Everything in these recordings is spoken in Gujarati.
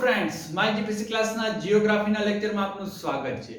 ફ્રેન્ડ્સ, માય જીપીસી ક્લાસના જીઓગ્રાફીના લેક્ચરમાં આપનું સ્વાગત છે.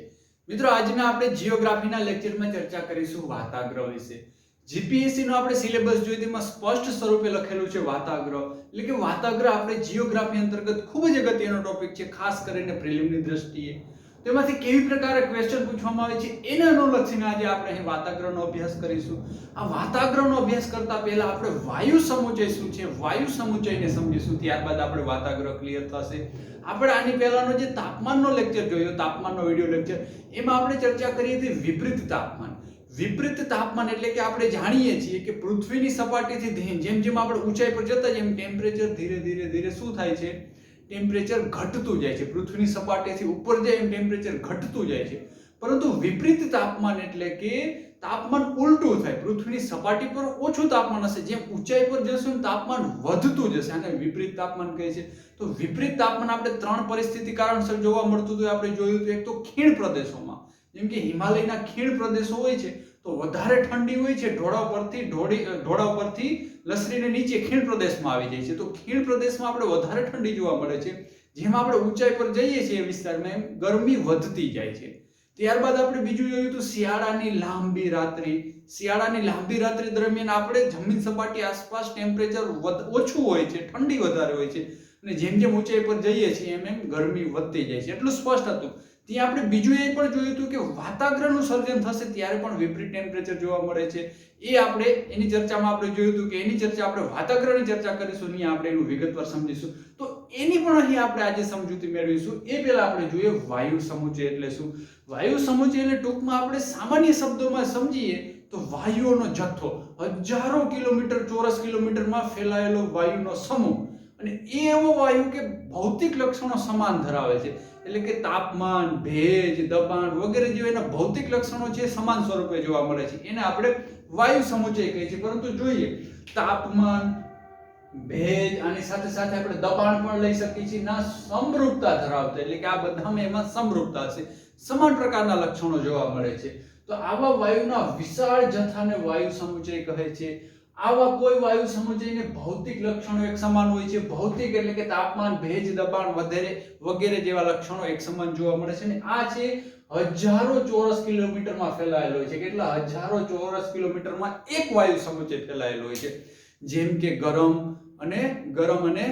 મિત્રો, આજના આપણે જીઓગ્રાફીના લેક્ચરમાં ચર્ચા કરીશું વાતાગ્રહ વિશે. જીપીએસસી નો આપણે સિલેબસ જોઈએ તેમાં સ્પષ્ટ સ્વરૂપે લખેલું છે વાતાગ્રહ. એટલે કે વાતાગ્રહ આપણે જીઓગ્રાફી અંતર્ગત ખૂબ જ અગત્યનો ટોપિક છે, ખાસ કરીને પ્રિલિમની દ્રષ્ટિએ. તેમાંથી કેવી પ્રકારે ક્વેશ્ચન પૂછવામાં આવે છે એને અનુલક્ષીને આજે આપણે અહીં વાતાગ્રહનો અભ્યાસ કરીશું. આ વાતાગ્રહનો અભ્યાસ કરતા પહેલા આપણે વાયુ સમુચય શું છે, વાયુ સમુચયને સમજીશું, ત્યારબાદ આપણે વાતાગ્રહ ક્લિયર થશે. આપણે આની પહેલાનો જે તાપમાનનો લેક્ચર જોયો, તાપમાનનો વિડિયો લેક્ચર, એમાં આપણે ચર્ચા કરી હતી વિપરીત તાપમાન. વિપરીત તાપમાન એટલે કે આપણે જાણીએ છીએ કે પૃથ્વીની સપાટીથી જેમ જેમ આપણે ઊંચાઈ પર જતા જેમ ટેમ્પરેચર ધીરે ધીરે ધીરે શું થાય છે, ટેમ્પરેચર ઘટતું જાય છે. પૃથ્વીની સપાટીથી ઉપર જાય એમ ટેમ્પરેચર ઘટતું જાય છે. પરંતુ વિપરીત તાપમાન એટલે કે તાપમાન ઉલટું થાય. પૃથ્વીની સપાટી પર ઓછું તાપમાન હશે, જેમ ઊંચાઈ પર જશું તાપમાન વધતું જશે, આને વિપરીત તાપમાન કહે છે. તો વિપરીત તાપમાન આપણે ત્રણ પરિસ્થિતિ કારણસર જોવા મળતું હતું. આપણે જોયું હતું, એક તો ખીણ પ્રદેશોમાં, જેમ કે હિમાલયના ખીણ પ્રદેશો હોય છે તો વધારે ઠંડી હોય છે, ઢોળાવ પરથી લસરીને નીચે ખીણ પ્રદેશમાં આવી જાય છે. તો ખીણ પ્રદેશમાં આપણે વધારે ઠંડી જોવા મળે છે. જેમ આપણે ઊંચાઈ પર જઈએ છીએ એ વિસ્તારમાં એમ ગરમી વધતી જાય છે. ત્યારબાદ આપણે બીજું જોયું હતું શિયાળાની લાંબી રાત્રિ. શિયાળાની લાંબી રાત્રિ દરમિયાન આપણે જમીન સપાટી આસપાસ ટેમ્પરેચર ઓછું હોય છે, ઠંડી વધારે હોય છે, અને જેમ જેમ ઊંચાઈ પર જઈએ છીએ એમ એમ ગરમી વધતી જાય છે. એટલું સ્પષ્ટ હતું. ત્યાં આપણે બીજું એ પણ જોયું હતું કે વાતાગ્રહનું સર્જન થશે ત્યારે પણ વિપરીત ટેમ્પરેચર જોવા મળે છે. એ આપણે એની ચર્ચામાં આપણે જોયું હતું કે એની ચર્ચા આપણે વાતાગ્રહની ચર્ચા કરીશું, અહીંયા આપણે એનું વિગતવાર સમજીશું. તો એની પણ અહીં આપણે આજે સમજૂતી મેળવીશું. એ પહેલા આપણે જોઈએ વાયુ સમુચય એટલે શું. વાયુ સમુચય એટલે ટૂંકમાં આપણે સામાન્ય શબ્દોમાં સમજીએ તો વાયુઓનો જથ્થો, હજારો કિલોમીટર ચોરસ કિલોમીટરમાં ફેલાયેલો વાયુનો સમૂહ. અને એ એવો વાયુ કે ભૌતિક લક્ષણો સમાન ધરાવે છે. એટલે કે તાપમાન, ભેજ, દબાણ વગેરે જેવા એના ભૌતિક લક્ષણો છે સમાન સ્વરૂપે જોવા મળે છે. એને આપણે વાયુ સમુચય કહીએ છીએ. પરંતુ જોઈએ તાપમાન, ભેજ, આની સાથે સાથે આપણે દબાણ પણ લઈ શકીએ છીએ, ના સમરૂપતા ધરાવતા, એટલે કે આ બધામાં એમાં સમરૂપતા છે, સમાન પ્રકારના લક્ષણો જોવા મળે છે. તો આવા વાયુના વિશાળ જથ્થાને વાયુ સમુચય કહે છે. આવા કોઈ વાયુ સમુચયને ભૌતિક લક્ષણો એક સમાન હોય છે. ભૌતિક એટલે કે તાપમાન, ભેજ, દબાણ વગેરે જેવા લક્ષણો એક સમાન જોવા મળે છે. અને આ છે હજારો ચોરસ કિલોમીટરમાં ફેલાયેલો હોય છે. કેટલા હજારો ચોરસ કિલોમીટરમાં એક વાયુ સમુચય ફેલાયેલો હોય છે. જેમ કે ગરમ અને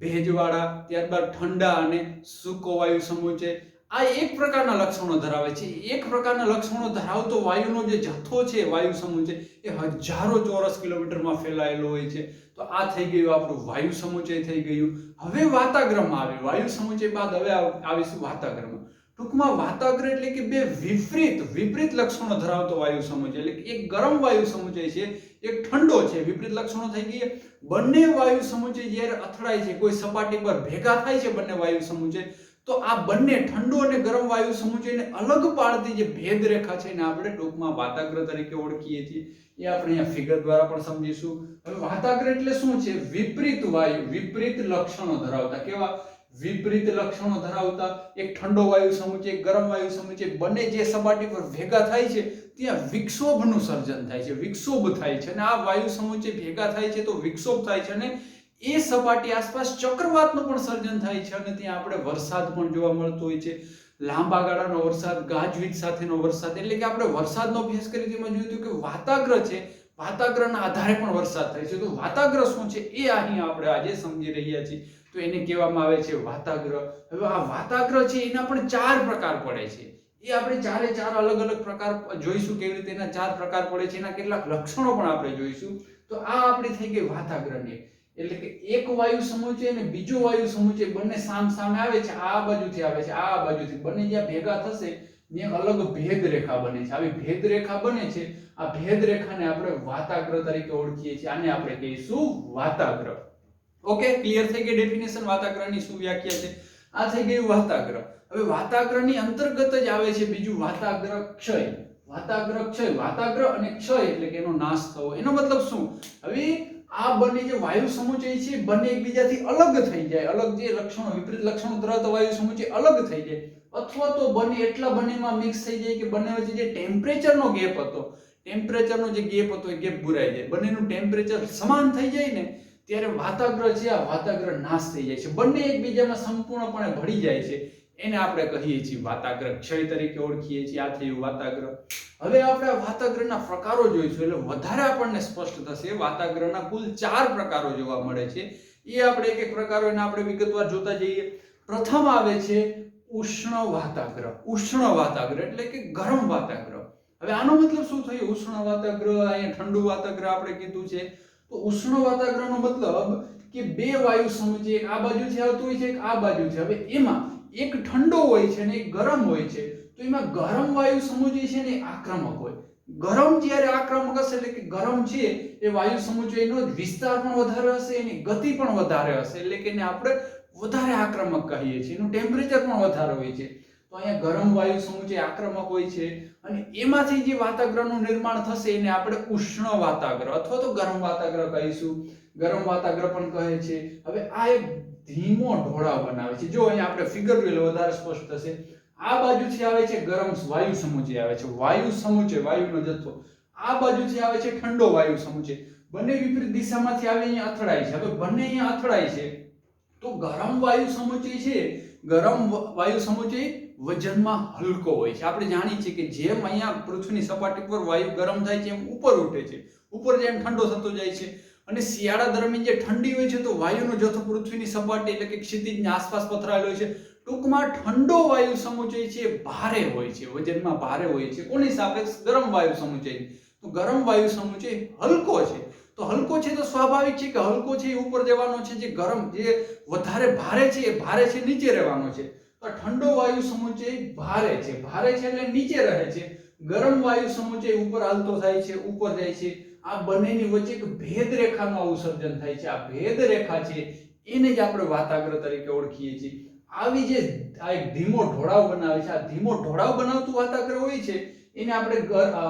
ભેજવાળા, ત્યારબાદ ઠંડા અને સૂકો વાયુ સમુચય. આ એક પ્રકારના લક્ષણો ધરાવે છે. એક પ્રકારના લક્ષણો ધરાવતો વાયુનો જે જથ્થો છે વાયુ સમુચય એ હજારો ચોરસ કિલોમીટરમાં ફેલાયેલો હોય છે. તો આ થઈ ગયું આપણું વાયુ સમુચય થઈ ગયું. હવે વાતાગ્રહમાં આવે. વાયુ સમુચય બાદ હવે આવીશું વાતાગ્રહમાં. ટૂંકમાં વાતાગ્રહ એટલે કે બે વિપરીત લક્ષણો ધરાવતો વાયુ સમુચય. એટલે કે એક ગરમ વાયુ સમુચય છે, એક ઠંડો છે. વિપરીત લક્ષણો થઈ ગયા. બંને વાયુ સમુચય જ્યારે અથડાય છે, કોઈ સપાટી પર ભેગા થાય છે બંને વાયુ સમુચય, તો આ બંને ઠંડો અને ગરમ વાયુ સમુચયને અલગ પાડતી જે ભેદ રેખા છે એને આપણે ટૂંકમાં વાતાગ્રહ તરીકે ઓળખીએ છીએ. એ આપણે અહીંયા ફિગર દ્વારા પણ સમજીશું. હવે વાતાગ્રહ એટલે શું છે? વિપરીત વાયુ, વિપરીત લક્ષણો ધરાવતા. કેવા? વિપરીત લક્ષણો ધરાવતા એક ઠંડો વાયુ સમુચય, એક ગરમ વાયુ સમુચય, બંને જે સપાટી પર ભેગા થાય છે ત્યાં વિક્ષોભનું સર્જન થાય છે, વિક્ષોભ થાય છે. અને આ વાયુ સમુચય ભેગા થાય છે તો વિક્ષોભ થાય છે, અને એ સપાટી આસપાસ ચક્રવાતનું પણ સર્જન થાય છે. અને ત્યાં આપણે વરસાદ પણ જોવા મળતો હોય છે, લાંબા ગાળાનો વરસાદ, ગાજવીજ સાથેનો વરસાદ. એટલે કે આપણે વરસાદનો અભ્યાસ કરી તેમાં જોયું હતું કે વાતાગ્રહ છે, વાતાગ્રહના આધારે પણ વરસાદ થાય છે. તો વાતાગ્રહ શું છે એ અહીં આપણે આજે સમજી રહ્યા છીએ. તો એને કહેવામાં આવે છે વાતાગ્રહ. હવે આ વાતાગ્રહ છે એના પણ 4 પ્રકાર પડે છે. એ આપણે ચારે ચાર અલગ અલગ પ્રકાર જોઈશું, કેવી રીતે એના 4 પ્રકાર પડે છે, એના કેટલાક લક્ષણો પણ આપણે જોઈશું. તો આ આપણી થઈ ગઈ વાતાગ્રહની. એટલે કે એક વાયુ સમુચય અને બીજો વાયુ સમુચય બંને સામે આવે છે, આ બાજુથી આવે છે, આ બાજુથી, બંને જ્યાં ભેગા થશે ત્યાં અલગ ભેદ રેખા બને છે. આવી ભેદ રેખા બને છે. આ ભેદ રેખાને આપણે વાતાગ્રહ તરીકે ઓળખીએ છીએ. આને આપણે કહીશું વાતાગ્રહ. ઓકે, ક્લિયર થઈ ગઈ ડેફિનેશન વાતાગ્રહની, શું વ્યાખ્યા છે. આ થઈ ગયું વાતાગ્રહ. હવે વાતાગ્રહની અંતર્ગત જ આવે છે બીજું વાતાગ્રહ ક્ષય. વાતાગ્રહ ક્ષય, વાતાગ્રહ અને ક્ષય એટલે કે એનો નાશ થવો. એનો મતલબ શું? હવે આ બંને જે વાયુ સમુચય છે બંને એકબીજાથી અલગ થઈ જાય. અલગ જે લક્ષણો, વિપરીત લક્ષણો ધરાવતા વાયુ સમુચય અલગ થઈ જાય, અથવા તો બંનેમાં મિક્સ થઈ જાય કે બંને વચ્ચે જે ટેમ્પરેચરનો ગેપ હતો, ટેમ્પરેચરનો જે ગેપ હતો એ ગેપ ભૂરાઈ જાય. બંનેનું ટેમ્પરેચર સમાન થઈ જાય ને ત્યારે વાતાગ્ર છે આ વાતાગ્ર નાશ થઈ જાય છે, બંને એકબીજામાં સંપૂર્ણપણે ભળી જાય છે, એને આપણે કહીએ છીએ વાતાગ્ર ક્ષય તરીકે ઓળખીએ છીએ. આ થયું વાતાગ્ર. હવે આપણે વાતાગ્રના પ્રકારો જોઈશું એટલે વધારે આપણને સ્પષ્ટ થશે. વાતાગ્રના કુલ 4 પ્રકારો જોવા મળે છે. એ આપણે એક એક પ્રકારો એને આપણે વિગતવાર જોતા જઈએ. પ્રથમ આવે છે ઉષ્ણ વાતાગ્ર. ઉષ્ણ વાતાગ્ર એટલે કે ગરમ વાતાગ્ર. હવે આનો મતલબ શું થયો? ઉષ્ણ વાતાગ્ર, અહીંયા ઠંડુ વાતાગ્ર આપણે કીધું છે. તો ઉષ્ણ વાતાગ્રનો મતલબ કે બે વાયુ સમુચય એક આ બાજુથી આવતું હોય છે, એક આ બાજુથી. હવે એમાં એક ઠંડો હોય છે અને એક ગરમ હોય છે. તો એમાં ગરમ વાયુ સમુચય છે ને આક્રમક હોય. ગરમ જ્યારે આક્રમક હશે એટલે કે ગરમ છે એ વાયુ સમુચયનો વિસ્તાર પણ વધારે હશે, એની ગતિ પણ વધારે હશે, એટલે કે એને આપણે વધારે આક્રમક કહીએ છીએ, એનું ટેમ્પરેચર પણ વધારે હોય છે. તો અહીંયા ગરમ વાયુ સમુચય આક્રમક હોય છે અને એમાંથી જે વાતાગ્રહનું નિર્માણ થશે એને આપણે ઉષ્ણ વાતાગ્ર અથવા તો ગરમ વાતાગ્ર કહીશું. ગરમ વાતાગ્ર પણ કહે છે. હવે આ એક ધીમો ઢોળાવ બનાવે છે. જો અહીંયા આપણે ફિગર જોઈએ વધારે સ્પષ્ટ થશે. આ બાજુથી આવે છે ગરમ વાયુ સમુચય આવે છે, વાયુ સમુચય, વાયુનો જથ્થો. આ બાજુથી આવે છે ઠંડો વાયુ સમુચય. બંને વિપરીત દિશામાંથી આવે અહીંયા અથડાય છે. હવે બંને અહીંયા અથડાય છે તો ગરમ વાયુ સમુચય છે, ગરમ વાયુ સમુચય વજનમાં હલકો હોય છે. આપણે જાણીએ છીએ કે જેમ અહીંયા પૃથ્વીની સપાટી પર વાયુ ગરમ થાય છે એમ ઉપર ઉઠે છે, ઉપર જેમ ઠંડો થતો જાય છે. અને શિયાળા દરમિયાન જે ઠંડી હોય છે તો વાયુનો જથ્થો પૃથ્વીની સપાટી એટલે કે ક્ષિતિજની આસપાસ પથરાયેલો હોય છે. ટૂંકમાં ઠંડો વાયુ સમુચય છે ભારે હોય છે, વજનમાં ભારે હોય છે. કોની સાપેક્ષ? ગરમ વાયુ સમુચય. તો ગરમ વાયુ સમુચય હલકો છે. તો હલકો છે તો સ્વાભાવિક છે કે હલકો છે એ ઉપર જવાનો છે, જે ગરમ જે વધારે ભારે છે એ ભારે છે નીચે રહેવાનો છે. તો ઠંડો વાયુ સમુચય ભારે છે, ભારે છે એટલે નીચે રહે છે. ગરમ વાયુ સમુચય ઉપર હાલતો થાય છે, ઉપર જાય છે. આ બંનેની વચ્ચે એક ભેદ રેખાનું આવું સર્જન થાય છે. આ ભેદ રેખા છે એને જ આપણે વાતાગ્ર તરીકે ઓળખીએ છીએ. આવી જે આ એક ધીમો ઢોળાવ બનાવે છે, આ ધીમો ઢોળાવ બનાવતું વાતાગ્ર હોય છે એને આપણે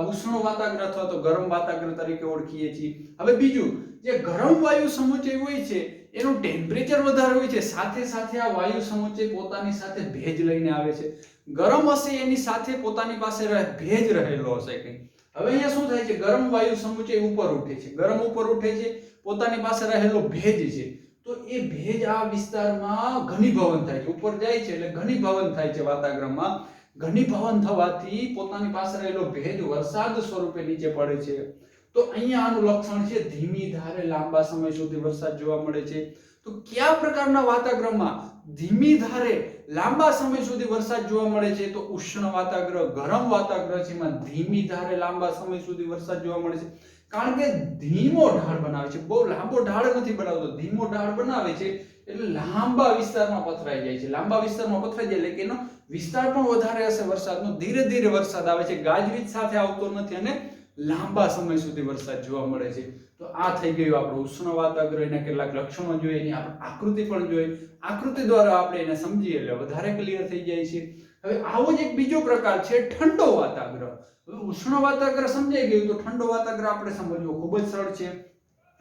ઉષ્ણ વાતાગ્ર અથવા તો ગરમ વાતાગ્ર તરીકે ઓળખીએ છીએ. હવે બીજું, જે ગરમ વાયુ સમુચય હોય છે એનું ટેમ્પરેચર વધારે હોય છે, સાથે સાથે આ વાયુ સમુચય પોતાની સાથે ભેજ લઈને આવે છે. ગરમ હશે એની સાથે પોતાની પાસે ભેજ રહેલો હશે કંઈ. હવે અહીંયા શું થાય છે? ગરમ વાયુ સમુચય ઉપર ઉઠે છે, ગરમ ઉપર ઉઠે છે, પોતાની પાસે રહેલો ભેજ છે. તો એ ભેજ આ વિસ્તારમાં ઘનીભવન થાય છે, ઉપર જાય છે એટલે ઘનીભવન થાય છે. વાતાગ્રમાં ઘનીભવન થવાથી પોતાની પાસે રહેલો ભેજ વરસાદ સ્વરૂપે નીચે પડે છે. તો અહીંયા આનું લક્ષણ છે ધીમી ધારે લાંબા સમય સુધી વરસાદ જોવા મળે છે. તો કયા પ્રકારના વાતાગ્રમાં ધીમી ધારે લાંબા સમય સુધી વરસાદ જોવા મળે છે? તો ઉષ્ણ વાતાગ્ર, ગરમ વાતાગ્ર છે એમાં ધીમી ધારે લાંબા સમય સુધી વરસાદ જોવા મળે છે. કારણ કે ધીમો ઢાળ બનાવે છે, બહુ લાંબો ઢાળ નથી બનાવતો, ધીમો ઢાળ બનાવે છે એટલે લાંબા વિસ્તારમાં પથરાઈ જાય છે. લાંબા વિસ્તારમાં પથરાઈ જાય એટલે કે એનો વિસ્તાર પણ વધારે હશે વરસાદનો, ધીરે ધીરે વરસાદ આવે છે, ગાજવીજ સાથે આવતો નથી અને લાંબા સમય સુધી વરસાદ જોવા મળે છે. તો આ થઈ ગયું આપણું ઉષ્ણ વાતાગ્ર. એના કેટલાક લક્ષણો જોઈએ, એની આપણે આકૃતિ પણ જોઈએ. આકૃતિ દ્વારા આપણે એને સમજીએ એટલે વધારે ક્લિયર થઈ જાય છે. હવે આવો જ એક બીજો પ્રકાર છે ઠંડો વાતાગ્ર. હવે ઉષ્ણ વાતાગ્ર સમજાઈ ગયું, તો ઠંડો વાતાગ્ર આપણે સમજવો ખૂબ જ સરળ છે.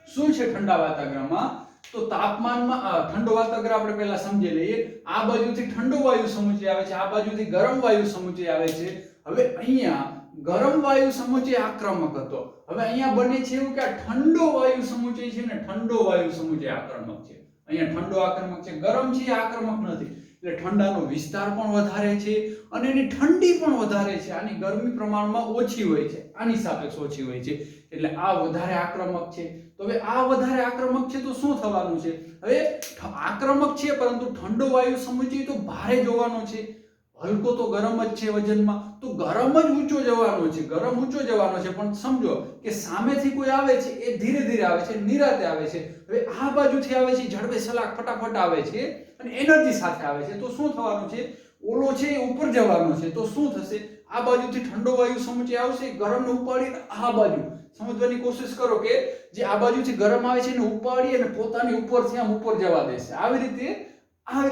શું છે ઠંડા વાતાગ્રમાં? તો તાપમાનમાં ઠંડો વાતાગ્ર આપણે પહેલા સમજી લઈએ. આ બાજુથી ઠંડો વાયુ સમુચય આવે છે, આ બાજુથી ગરમ વાયુ સમુચય આવે છે. હવે અહીંયા ગરમ વાયુ સમુચય આક્રમક હતો. હવે અહીંયા બને છે એવું કે આ ઠંડો વાયુ સમુચય છે ને ઠંડો વાયુ સમુચય આક્રમક છે. અહીંયા ઠંડો આક્રમક છે, ગરમ છે આક્રમક નથી. એટલે ઠંડાનો વિસ્તાર પણ વધારે છે અને એની ઠંડી પણ વધારે છે. આની ગરમી પ્રમાણમાં ઓછી હોય છે, આની સાપેક્ષ ઓછી હોય છે. એટલે આ વધારે આક્રમક છે. તો હવે આ વધારે આક્રમક છે તો શું થવાનું છે? હવે આક્રમક છે પરંતુ ઠંડો વાયુ સમુચય તો ભારે જોવાનો છે. હલકો તો ગરમ જ છે વજનમાં, તો ગરમ જ ઊંચો જવાનો છે, ગરમ ઊંચો જવાનો છે. પણ સમજો કે સામેથી કોઈ આવે છે એ ધીરે ધીરે આવે છે, નિરાતે આવે છે. હવે આ બાજુથી આવે છે, ઝડપે સલાક ફટાફટ આવે છે અને એનર્જી સાથે આવે છે. તો શું થવાનું છે? ઓલો છે એ ઉપર જવાનો છે. તો શું થશે? આ બાજુથી ઠંડો વાયુ સમુચય આવશે, ગરમને ઉપાડીને આ બાજુ સમજવાની કોશિશ કરો કે જે આ બાજુથી ગરમ આવે છે એને ઉપાડી અને પોતાની ઉપરથી આમ ઉપર જવા દેશે. આવી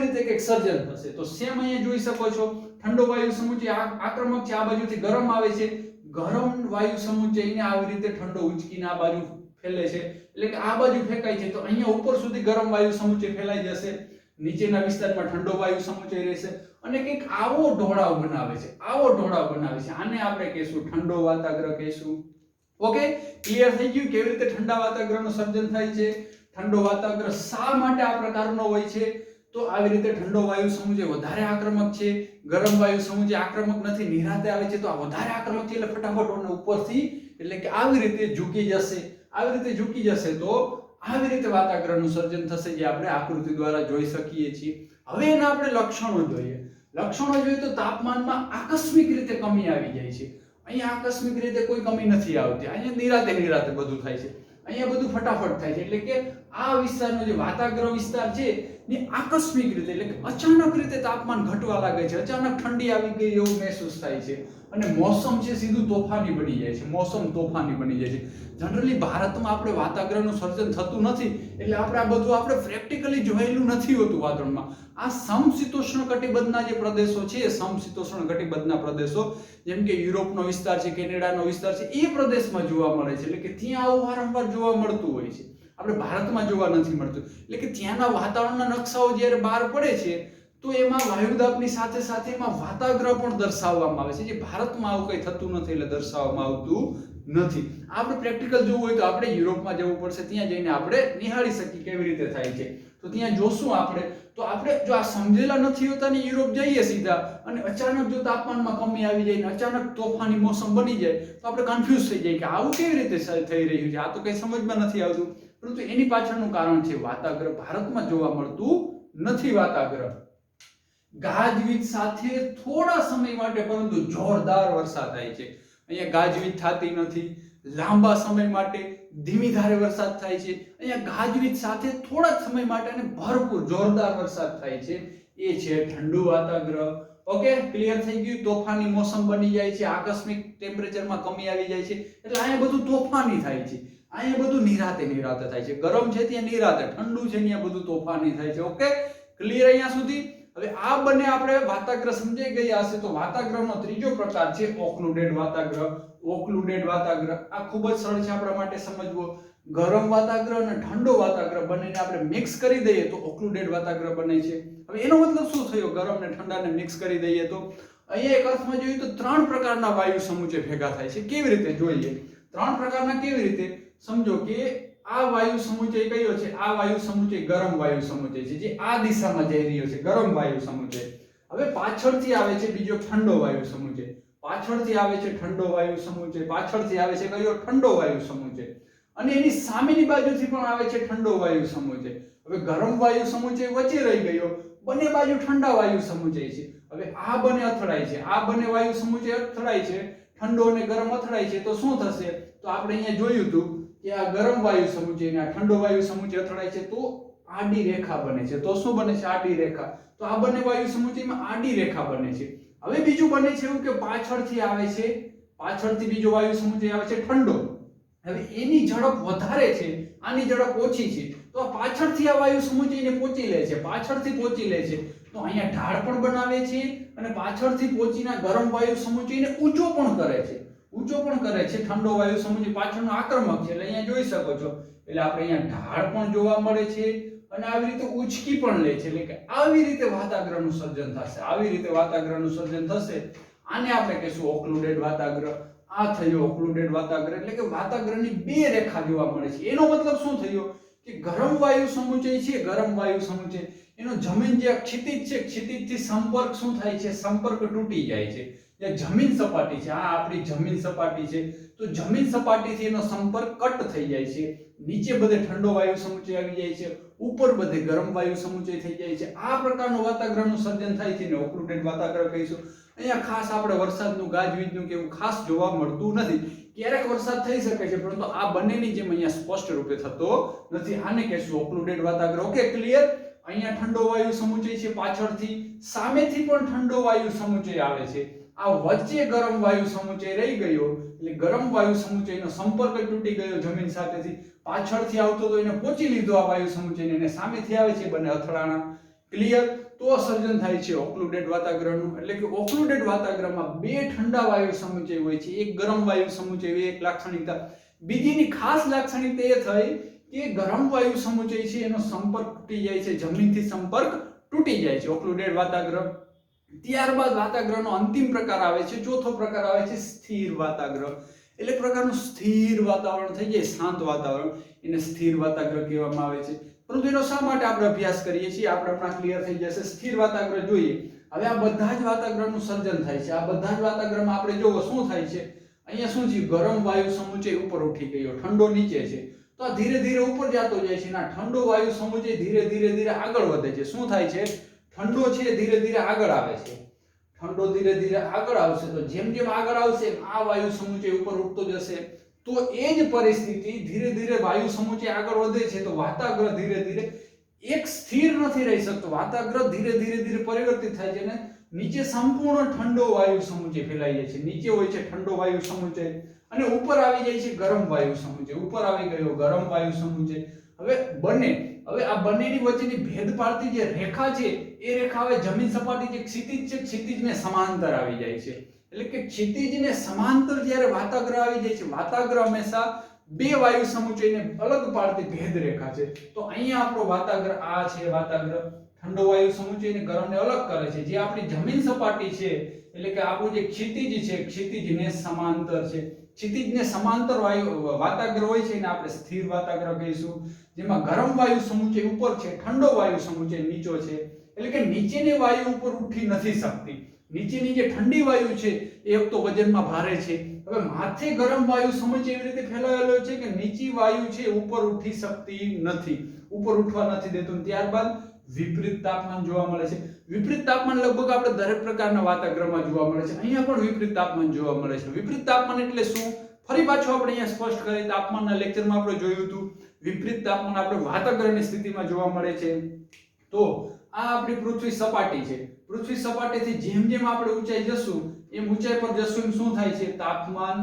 રીતે એક સર્જન થશે. તો સેમ અહીંયા જોઈ શકો છો, ઠંડો વાયુ સમુચય આક્રમક છે, આ બાજુથી ગરમ આવે છે. ગરમ વાયુ સમુચયને આવી રીતે ઠંડો ઉંચકીને આ બાજુ ફેલે છે, એટલે કે આ બાજુ ફેંકાય છે. તો અહીંયા ઉપર સુધી ગરમ વાયુ સમુચય ફેલાઈ જશે, નીચેના વિસ્તારમાં ઠંડો વાયુ સમુચય રહેશે અને કંઈક આવો ઢોળાવ બનાવે છે, આવો ઢોળાવ બનાવે છે. આને આપણે કહીશું ઠંડો વાતાગ્ર કહીશું. ઓકે, ક્લિયર થઈ ગયું કેવી રીતે ઠંડા વાતાગ્રહનું સર્જન થાય છે? ઠંડો વાતાગ્રહ શા માટે આ પ્રકારનો હોય છે? તો આવી રીતે ઠંડો વાયુ સમુચય વધારે આક્રમક છે, ગરમ વાયુ સમુચય આક્રમક નથી, નિરાતે આવે છે તો આ વધારે આક્રમક છે એટલે ફટાફટ ઉપરથી એટલે કે આવી રીતે ઝૂકી જશે. આવી રીતે ઝૂકી જશે તો આવી રીતે વાતાગ્રહનું સર્જન થશે, જે આપણે આકૃતિ દ્વારા જોઈ શકીએ છીએ. હવે એના આપણે લક્ષણો જોઈએ. લક્ષણો જોઈએ તો તાપમાનમાં આકસ્મિક રીતે કમી આવી જાય છે. અહીંયા આકસ્મિક રીતે કોઈ કમી નથી આવતી, અહીંયા નિરાતે બધું થાય છે, અહીંયા બધું ફટાફટ થાય છે. એટલે કે આ વિસ્તારનો જે વાતાગ્રહ વિસ્તાર છે ને આકસ્મિક રીતે એટલે કે અચાનક રીતે તાપમાન ઘટવા લાગે છે, અચાનક ઠંડી આવી ગઈ એવું મહેસૂસ થાય છે અને મોસમ છે સીધું તોફાની બની જાય છે. મોસમ તોફાની બની જાય છે. જનરલી ભારતમાં આપણે વાતાગ્રહનું સર્જન થતું નથી એટલે આપણે આ બધું આપણે પ્રેક્ટિકલી જોયેલું નથી હોતું વાતાવરણમાં. આ સમશીતોષ્ણ કટિબંધના જે પ્રદેશો છે, સમશીતોષ્ણ કટિબંધના પ્રદેશો જેમ કે યુરોપનો વિસ્તાર છે, કેનેડાનો વિસ્તાર છે, એ પ્રદેશમાં જોવા મળે છે. એટલે કે ત્યાં આવું વારંવાર જોવા મળતું હોય છે, આપણે ભારતમાં જોવા નથી મળતું. એટલે કે ત્યાંના વાતાવરણના નકશાઓ જ્યારે બહાર પડે છે તો એમાં વાયુદાબની સાથે સાથે એમાં વાતાગ્રહ પણ દર્શાવવામાં આવે છે, જે ભારતમાં આવું કંઈ થતું નથી એટલે દર્શાવવામાં આવતું નથી. આપણે પ્રેક્ટિકલ જોવું હોય તો આપણે યુરોપમાં જવું પડશે, ત્યાં જઈને આપણે નિહાળી શકીએ કેવી રીતે થાય છે. તો ત્યાં જોશું આપણે. તો આપણે જો આ સમજેલા નથી હોતા ને યુરોપ જઈએ સીધા અને અચાનક જો તાપમાનમાં કમી આવી જાય ને અચાનક તોફાની મોસમ બની જાય તો આપણે કન્ફ્યુઝ થઈ જાય કે આવું કેવી રીતે થઈ રહ્યું છે, આ તો કંઈ સમજમાં નથી આવતું. પરંતુ એની પાછળનું કારણ છે વાતાગ્રહ ભારતમાં જોવા મળતું નથી. વાતાગ્રહ ગાજવીજ સાથે થોડા સમય માટે પરંતુ જોરદાર વરસાદ થાય છે. અહીંયા ગાજવીજ થતી નથી, લાંબા સમય માટે ધીમી ધારે વરસાદ થાય છે. અહીંયા ગાજવીજ સાથે થોડા સમય માટે અને ભરપૂર જોરદાર વરસાદ થાય છે. એ છે ઠંડુ વાતાગ્રહ. ઓકે, ક્લિયર થઈ ગયું. તોફાની મોસમ બની જાય છે, આકસ્મિક ટેમ્પરેચરમાં કમી આવી જાય છે એટલે અહીંયા બધું તોફાની થાય છે. અહીંયા બધું નિરાતે થાય છે. ગરમ છે ત્યાં નિરાતે, ઠંડુ છે ત્યાં બધું તોફાની થાય છે. ઓકે, ક્લિયર અહીંયા સુધી? હવે આ બંને આપણે વાતાગ્રહ સમજાઈ ગયા હશે. તો વાતાગ્રહનો ત્રીજો પ્રકાર છે ઓક્લુડેડ વાતાગ્રહ. ઓક્લુડેડ વાતાગ્રહ આ ખૂબ જ સરળ છે આપણા માટે સમજવો. ગરમ વાતાગ્રહ અને ઠંડો વાતાગ્રહ બંનેને આપણે મિક્સ કરી દઈએ તો ઓક્લુડેડ વાતાગ્રહ બને છે. હવે એનો મતલબ શું થયો? ગરમ અને ઠંડાને મિક્સ કરી દઈએ તો અહીંયા એક અર્થમાં જોઈએ તો ત્રણ પ્રકારના વાયુ સમુચય ભેગા થાય છે. કેવી રીતે જોઈએ? ત્રણ પ્રકારના કેવી રીતે? સમજો કે આ વાયુ સમુચય કયો છે? આ વાયુ સમુચય ગરમ વાયુ સમુચય છે, જે આ દિશામાં જઈ રહ્યો છે, ગરમ વાયુ સમુચય. હવે પાછળથી આવે છે બીજો ઠંડો વાયુ સમુચય, પાછળથી આવે છે ઠંડો વાયુ સમુચય, પાછળથી આવે છે કયો? ઠંડો વાયુ સમુચય. અને એની સામેની બાજુથી પણ આવે છે ઠંડો વાયુ સમુચય. હવે ગરમ વાયુ સમુચય વચ્ચે રહી ગયો, બંને બાજુ ઠંડા વાયુ સમુચય છે. હવે આ બંને અથડાય છે, આ બંને વાયુ સમુચય અથડાય છે, ઠંડો અને ગરમ અથડાય છે તો શું થશે? તો આપણે અહીંયા જોયું હતું કે આ ગરમ વાયુ સમુચય અને આ ઠંડો વાયુ સમુચય અથડાય છે તો આડી રેખા બને છે. તો શું બને છે? આડી રેખા. તો આ બંને વાયુ સમુચયમાં આડી રેખા બને છે. હવે બીજું બને છે એવું કે પાછળથી આવે છે, પાછળથી બીજો વાયુ સમુચય આવે છે ઠંડો. હવે એની ઝડપ વધારે છે, આની ઝડપ ઓછી છે, તો આ પાછળથી આ વાયુ સમુચયને પહોંચી લે છે, પાછળથી પહોંચી લે છે. તો અહીંયા ઢાળ પણ બનાવે છે અને પાછળથી પહોંચીને ગરમ વાયુ સમુચયને ઊંચો પણ કરે છે, ઊંચો પણ કરે છે. ઠંડો વાયુ સમુચય પાછળનો આક્રમક છે એટલે અહીંયા જોઈ શકો છો. એટલે આપણે અહીંયા ઢાળ પણ જોવા મળે છે અને આવી રીતે ઉચકી પણ લે છે. એટલે કે આવી રીતે વાતાગ્રહનું સર્જન થશે, આવી રીતે વાતાગ્રહનું સર્જન થશે. આને આપણે કહીશું ઓક્લુડેડ વાતાગ્રહ. આ થયો ઓક્લુડેડ વાતાગ્રહ. એટલે કે વાતાગ્રહની બે રેખા જોવા મળે છે. એનો મતલબ શું થયો કે ગરમ વાયુ સમુચય છે, ગરમ વાયુ સમુચય એનો જમીન જે ક્ષિતિજ છે, ક્ષિતિજથી સંપર્ક શું થાય છે? સંપર્ક તૂટી જાય છે. જે જમીન સપાટી છે, આ આપણી જમીન સપાટી છે, તો જમીન સપાટીથી એનો સંપર્ક કટ થઈ જાય છે. નીચે બધે ઠંડો વાયુ સમુચય આવી જાય છે, ઉપર બધે ગરમ વાયુ સમુચય થઈ જાય છે. આ પ્રકારનું વાતાગ્રહનું સર્જન થાય છે ને ઓક્લુડેડ વાતાગ્રહ કહીશું. અહીંયા ખાસ આપણે વરસાદનું, ગાજવીજનું કે એવું ખાસ જોવા મળતું નથી. ક્યારેક વરસાદ થઈ શકે છે પરંતુ આ બંનેની જેમ અહીંયા સ્પષ્ટ રૂપે થતો નથી. આને કહીશું ઓક્લુડેડ વાતાગ્રહ. Okay, clear? અહીંયા ઠંડો વાયુ સમુચય છે, પાછળથી સામેથી પણ ઠંડો વાયુ સમુચય આવે છે. આ વચ્ચે ગરમ વાયુ સમુચય રહી ગયો એટલે ગરમ વાયુ સમુચયનો સંપર્ક તૂટી ગયો જમીન સાથેથી. પાછળથી આવતો તો એને પહોંચી લીધો આ વાયુ સમુચયને, અને સામેથી આવે છે બંને અથડાણા. ક્લિયર? તો સર્જન થાય છે ઓક્લુડેડ વાતાગ્રહનું. એટલે કે ઓક્લુડેડ વાતાગ્રહમાં બે ઠંડા વાયુ સમુચય હોય છે, એક ગરમ વાયુ સમુચય હોય, એક લાક્ષણિકતા. બીજીની ખાસ લાક્ષણિકતા એ થઈ કે ગરમ વાયુ સમુચય છે એનો સંપર્ક તૂટી જાય છે, જમીનથી સંપર્ક તૂટી જાય છે. ઓક્લુડેડ વાતાગ્રહ. ત્યારબાદ વાતાગ્રહનો અંતિમ પ્રકાર આવે છે, ચોથો પ્રકાર આવે છે સ્થિર વાતાગ્રહ. એટલે એક પ્રકારનું સ્થિર વાતાવરણ થઈ જાય, શાંત વાતાવરણ, એને સ્થિર વાતાગ્રહ કહેવામાં આવે છે. પરંતુ એનો શા માટે આપણે અભ્યાસ કરીએ છીએ આપણે હમણાં ક્લિયર થઈ જશે. સ્થિર વાતાગ્રહ જોઈએ. હવે આ બધા જ વાતાગ્રહનું સર્જન થાય છે. આ બધા જ વાતાગ્રહમાં આપણે જોવો શું થાય છે. અહીંયા શું છે, ગરમ વાયુ સમુચય ઉપર ઉઠી ગયો, ઠંડો નીચે છે. તો આ ધીરે ધીરે ઉપર જતો જાય છે. ના, ઠંડો વાયુ સમુચય ધીરે ધીરે આગળ વધે છે. શું થાય છે, ઠંડો છે ધીરે ધીરે આગળ આવે છે. ઠંડો ધીરે ધીરે આગળ આવશે તો જેમ જેમ આગળ આવશે આ વાયુ સમુચય ઉપર ઉઠતો જશે. તો એ જ પરિસ્થિતિ ધીરે ધીરે વાયુ સમુચય આગળ વધે છે તો વાતાગ્રહ ધીરે ધીરે એક સ્થિર નથી રહી શકતો. વાતાગ્રહ ધીરે ધીરે પરિવર્તિત થાય છે અને નીચે સંપૂર્ણ ઠંડો વાયુ સમુચય ફેલાઈ જાય છે. નીચે હોય છે ઠંડો વાયુ સમુચય અને ઉપર આવી જાય છે ગરમ વાયુ સમુચય. ઉપર આવી ગયો ગરમ વાયુ સમુચય. હવે આ બંનેની વચ્ચેની ભેદ પાડતી જે રેખા છે એ રેખા હવે જમીન સપાટી જે ક્ષિતિજ છે, ક્ષિતિજને સમાંતર આવી જાય છે. એટલે કે ક્ષિતિજને સમાંતર જ્યારે વાતાગ્રહ આવી જાય છે, વાતાગ્રહ હંમેશા બે વાયુ સમુચયને અલગ પાડતી ભેદ રેખા છે. તો અહીંયા આપણો વાતાગ્રહ આ છે, વાતાગ્રહ ઠંડો વાયુ સમુચયને ગરમને અલગ કરે છે. જે આપણી જમીન સપાટી છે એટલે કે આપણું જે ક્ષિતિજ છે, ક્ષિતિજને સમાંતર છે. ક્ષિતિજને સમાંતર વાયુ વાતાગ્રહ હોય છે એને આપણે સ્થિર વાતાગ્રહ કહીશું. જેમાં ગરમ વાયુ સમુચય ઉપર છે, ઠંડો વાયુ સમુચય નીચો છે. એટલે કે નીચેની વાયુ ઉપર ઉઠી નથી શકતી. નીચેની જે ઠંડી વાયુ છે એ એક તો વજનમાં ભારે છે. હવે માથે ગરમ વાયુ સમુચય એવી રીતે ફેલાયેલો છે કે નીચી વાયુ છે ઉપર ઉઠી શકતી નથી, ઉપર ઉઠવા નથી દેતું. ત્યારબાદ વિપરીત તાપમાન જોવા મળે છે. વિપરીત તાપમાન લગભગ આપણે દરેક પ્રકારના વાતાગ્રહમાં જોવા મળે છે. અહીંયા પણ વિપરીત તાપમાન જોવા મળે છે. વિપરીત તાપમાન એટલે શું, ફરી પાછું આપણે અહીંયા સ્પષ્ટ કરીએ. તાપમાનના લેક્ચરમાં આપણે જોયું હતું વિપરીત તાપમાન આપણે વાતાગ્રહની સ્થિતિમાં જોવા મળે છે. તો આ આપણી પૃથ્વી સપાટી છે. પૃથ્વી સપાટીથી જેમ જેમ આપણે ઊંચાઈ જશું એમ ઊંચાઈ પર જશું એમ શું થાય છે, તાપમાન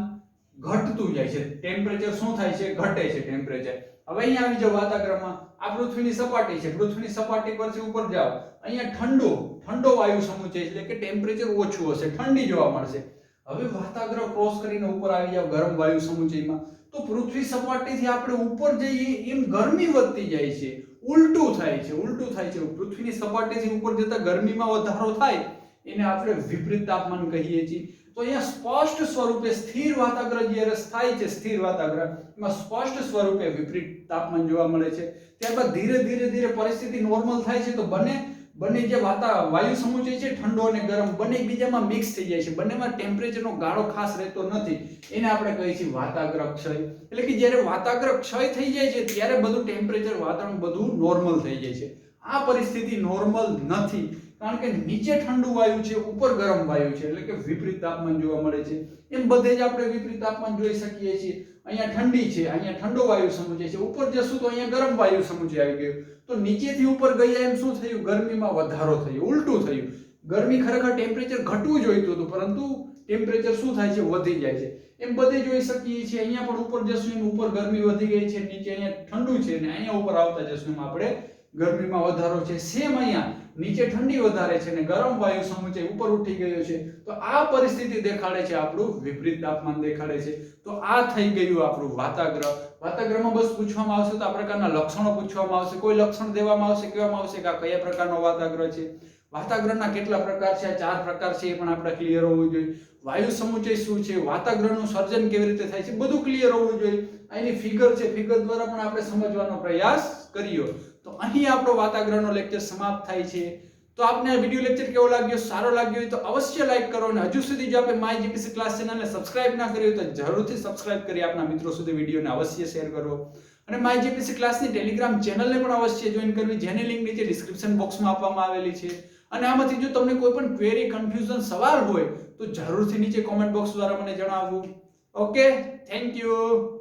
ઘટતું જાય છે. ટેમ્પરેચર શું થાય છે, ઘટે છે ટેમ્પરેચર. હવે અહીંયા આવી જાવ વાતાગ્રહમાં. આ પૃથ્વીની સપાટી છે. પૃથ્વીની સપાટી પરથી ઉપર જાઓ, અહીંયા ઠંડો વાયુ સમુચય એટલે કે ટેમ્પરેચર ઓછું હશે, ઠંડી જોવા મળશે. હવે વાતાગ્રહ ક્રોસ કરીને ઉપર આવી જાવ ગરમ વાયુ સમુચયમાં તો પૃથ્વી સપાટીથી આપણે ઉપર જઈએ એમ ગરમી વધતી જાય છે. ઉલટું થાય છે. પૃથ્વીની સપાટીથી ઉપર જતા ગરમીમાં વધારો થાય એને આપણે વિપરીત તાપમાન કહીએ છીએ. તો અહીંયા સ્પષ્ટ સ્વરૂપે સ્થિર વાતાગ્રહ જ્યારે થાય છે, સ્થિર વાતાગ્રહ એમાં સ્પષ્ટ સ્વરૂપે વિપરીત તાપમાન જોવા મળે છે. ત્યારબાદ ધીરે ધીરે પરિસ્થિતિ નોર્મલ થાય છે તો બંને જે વાયુ સમુચય છે ઠંડો અને ગરમ બંને એકબીજામાં મિક્સ થઈ જાય છે. બંનેમાં ટેમ્પરેચરનો ગાળો ખાસ રહેતો નથી. એને આપણે કહીએ છીએ વાતાગ્રહ ક્ષય. એટલે કે જ્યારે વાતાગ્રહ ક્ષય થઈ જાય છે ત્યારે બધું ટેમ્પરેચર વાતાવરણ બધું નોર્મલ થઈ જાય છે. આ પરિસ્થિતિ નોર્મલ નથી કારણ કે નીચે ઠંડુ વાયુ છે, ઉપર ગરમ વાયુ છે. એટલે કે વિપરીત તાપમાન જોવા મળે છે. એમ બધે જ આપણે વિપરીત તાપમાન જોઈ શકીએ છીએ. અહીંયા ઠંડી છે, અહીંયા ઠંડો વાયુ સમુચય છે. ઉપર જશું તો અહીંયા ગરમ વાયુ સમુચય આવી ગયો. તો નીચેથી ઉપર ગયા એમ શું થયું, ગરમીમાં વધારો થયો, ઉલટું થયું. ગરમી ખરેખર ટેમ્પરેચર ઘટવું જોઈતું હતું પરંતુ ટેમ્પરેચર શું થાય છે, વધી જાય છે. એમ બધે જોઈ શકીએ છીએ. અહીંયા પણ ઉપર જશું એમ ઉપર ગરમી વધી ગઈ છે, નીચે અહીંયા ઠંડુ છે અને અહીંયા ઉપર આવતા જશું એમ આપણે ગરમીમાં વધારો છે. સેમ અહીંયા નીચે ઠંડી વધારે છે અને ગરમ વાયુ સમુચય ઉપર ઉઠી ગયો છે. તો આ પરિસ્થિતિ દેખાડે છે આપણું વિપરીત તાપમાન દેખાડે છે. તો આ થઈ ગયું આપણું વાતાગ્રહ. વાતાગ્રહમાં બસ પૂછવામાં આવશે તો આ પ્રકારના લક્ષણો પૂછવામાં આવશે. કોઈ લક્ષણ દેવામાં આવશે, કહેવામાં આવશે કે આ કયા પ્રકારનો વાતાગ્રહ છે. વાતાગ્રહના કેટલા પ્રકાર છે, આ 4 પ્રકાર છે એ પણ આપણે ક્લિયર હોવું જોઈએ. વાયુ સમુચય શું છે, વાતાગ્રહનું સર્જન કેવી રીતે થાય છે, બધું ક્લિયર હોવું જોઈએ. અહીંની ફિગર છે, ફિગર દ્વારા પણ આપણે સમજવાનો પ્રયાસ કર્યો. તો અહીં આપણો વાતાગ્રહનો લેક્ચર સમાપ્ત થાય છે. તો આપને આ વિડિયો લેક્ચર કેવો લાગ્યો, સારો લાગ્યો હોય તો અવશ્ય લાઈક કરો અને હજુ સુધી જો આપે માય જીપીસી ક્લાસ ચેનલને સબસ્ક્રાઇબ ના કરી હોય તો જરૂરથી સબસ્ક્રાઇબ કરી આપના મિત્રો સુધી વિડિયોને અવશ્ય શેર કરો. અને માય જીપીસી ક્લાસની ટેલિગ્રામ ચેનલને પણ અવશ્ય જોઈન કરવી, જેની લિંક નીચે ડિસ્ક્રિપ્શન બોક્સમાં આપવામાં આવેલી છે. અને આમાંથી જો તમને કોઈ પણ ક્વેરી, કન્ફ્યુઝન, સવાલ હોય તો જરૂરથી નીચે કોમેન્ટ બોક્સ દ્વારા મને જણાવવું. Okay, thank you.